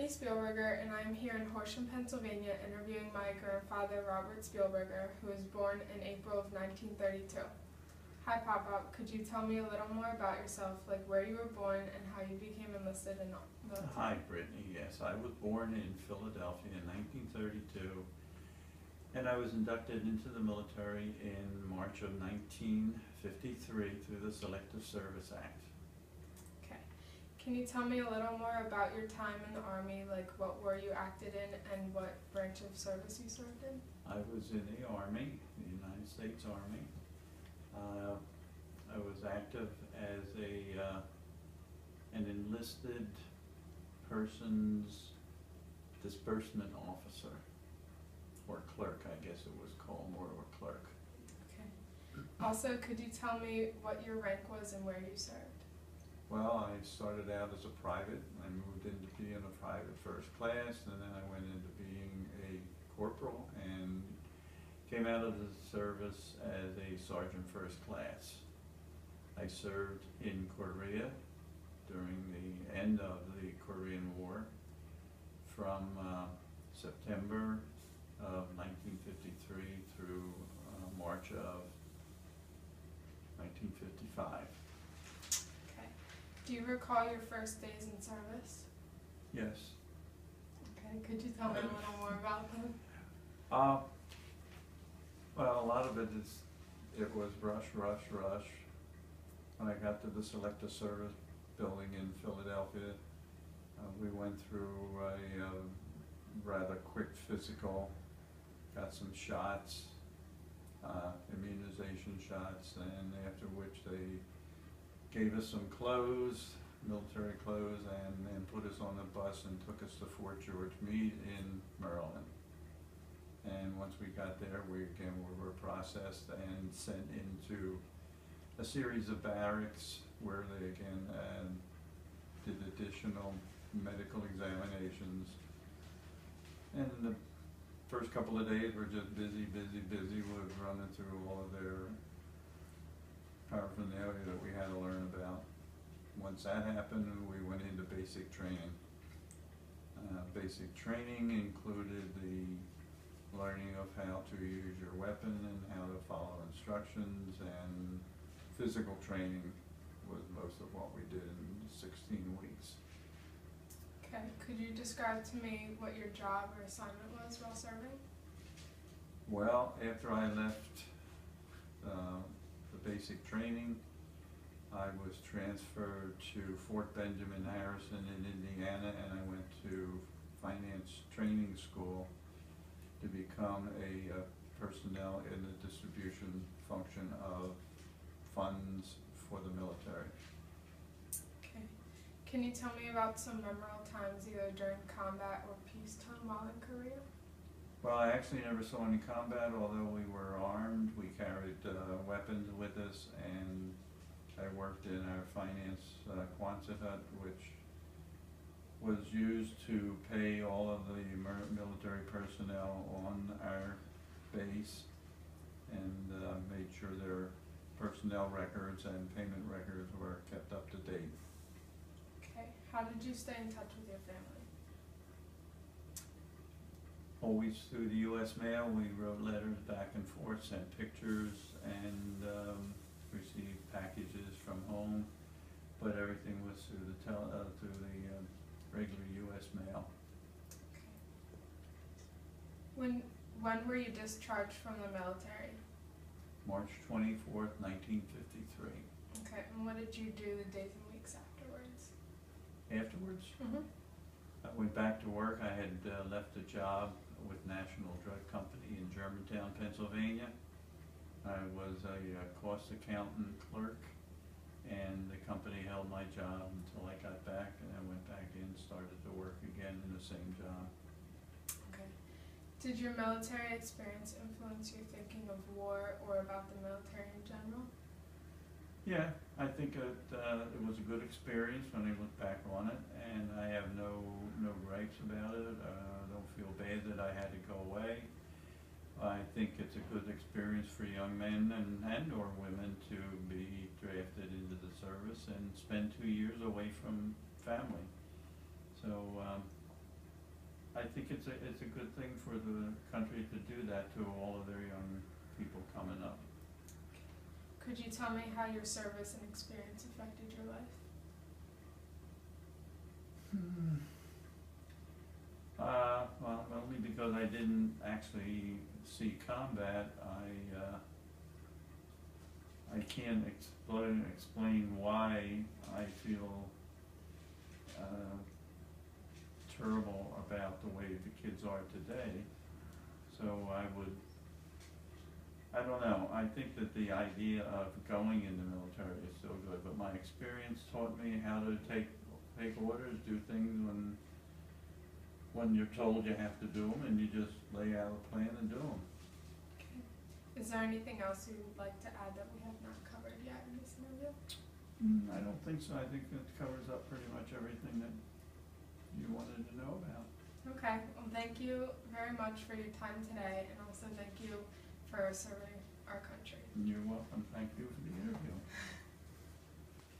Brittany Spielberger, and I am here in Horsham, Pennsylvania, interviewing my grandfather, Robert Spielberger, who was born in April of 1932. Hi, Papa. Could you tell me a little more about yourself, like where you were born and how you became enlisted in the military? Hi, Brittany. Yes, I was born in Philadelphia in 1932, and I was inducted into the military in March of 1953 through the Selective Service Act. Okay. Can you tell me a little more about your time in the Army, like what war you acted in and what branch of service you served in? I was in the Army, the United States Army. I was active as an enlisted person's disbursement officer, or clerk, I guess it was called, more of a clerk. Okay. Also, could you tell me what your rank was and where you served? Well, I started out as a private. I moved into being a private first class, and then I went into being a corporal and came out of the service as a sergeant first class. I served in Korea during the end of the Korean War from September of 1953 through March of 1955. Okay. Do you recall your first days in service? Yes. Okay. Could you tell me a little more about them? Well, a lot of it was rush. When I got to the Selective Service building in Philadelphia, we went through a rather quick physical, got some shots, immunization shots, and after which they gave us some clothes, military clothes, and then put us on the bus and took us to Fort George Meade in Maryland. And once we got there, we were processed and sent into a series of barracks where they again did additional medical examinations. And the first couple of days were just busy with running through all of their paraphernalia that we had to learn about. Once that happened, we went into basic training. Basic training included the learning of how to use your weapon and how to follow instructions, and physical training was most of what we did in 16 weeks. Okay. Could you describe to me what your job or assignment was while serving? Well, after I left the basic training, I was transferred to Fort Benjamin Harrison in Indiana, and I went to finance training school to become a personnel in the distribution function of funds for the military. Okay. Can you tell me about some memorable times either during combat or peacetime while in Korea? Well, I actually never saw any combat, although we were armed. We carried weapons with us, and I worked in our finance Quonset hut, which was used to pay all of the military personnel on our base, and made sure their personnel records and payment records were kept up to date. Okay. How did you stay in touch with your family? Always through the U.S. mail. We wrote letters back and forth, sent pictures, and received packages from home, but everything was through the regular U.S. mail. Okay. When were you discharged from the military? March 24th, 1953. Okay. And what did you do the days and weeks afterwards? Afterwards, Mm-hmm. I went back to work. I had left a job with National Drug Company in Germantown, Pennsylvania. I was a cost accountant clerk, and the company held my job until I got back, and I went back in, started to work again in the same job. Okay. Did your military experience influence your thinking of war or about the military in general? Yeah, I think it was a good experience when I look back on it, and I have no gripes about it. I don't feel bad that I had to go away. I think it's a good experience for young men and or women to be drafted into the service and spend 2 years away from family. So think it's a good thing for the country to do that to all of their young people coming up. Could you tell me how your service and experience affected your life? Well, only because I didn't actually see combat, I can't explain why I feel terrible about the way the kids are today. So I don't know, I think that the idea of going in the military is still good, but my experience taught me how to take orders, do things when you're told you have to do them, and you just lay out a plan and do them. Okay. Is there anything else you would like to add that we have not covered yet in this interview? I don't think so. I think that covers up pretty much everything that you wanted to know about. Okay, well thank you very much for your time today, and also thank you for serving our country. You're welcome. Thank you for the interview.